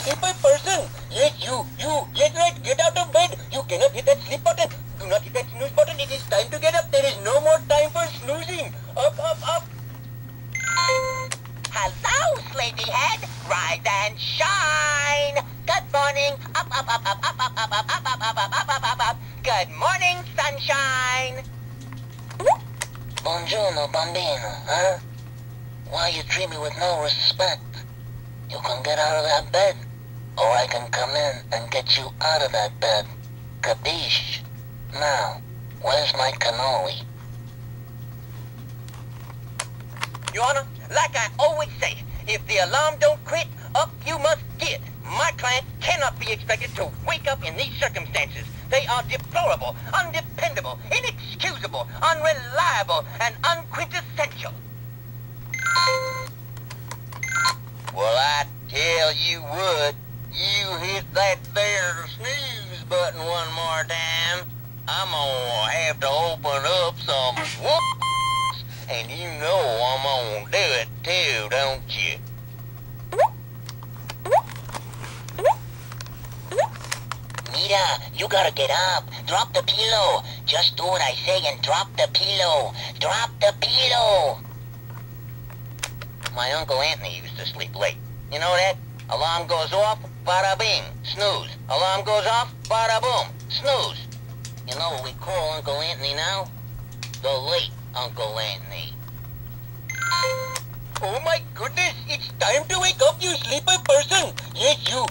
sleepy person. Yes, you. Yes, right. Get out of bed. You cannot hit that sleep button. Do not hit that snooze button. It is time to get up. There is no more time for snoozing. Up, up, up. Hello, sleepyhead. Rise and shine. Good morning. Up, up, up, up, up, up, up, up, up, up, up, up, up, up, up. Good morning, sunshine. Buongiorno, bambino, huh? Why you treat me with no respect? You can get out of that bed, or I can come in and get you out of that bed. Capiche? Now, where's my cannoli? Your Honor, like I always say, if the alarm don't quit, up you must get. My client cannot be expected to wake up in these circumstances. They are deplorable, undependable, inexcusable, unreliable, and unquintessential. Well, I tell you what, you hit that there snooze button one more time, I'm gonna have to open up some whoops, and you know I'm gonna do it too, don't you? Mira, you gotta get up. Drop the pillow. Just do what I say and drop the pillow. Drop the pillow. My Uncle Anthony used to sleep late. You know that? Alarm goes off, bada bing, snooze. Alarm goes off, bada boom, snooze. You know what we call Uncle Anthony now? The late Uncle Anthony. Oh my goodness, it's time to wake up, you sleepy person. Yes, you.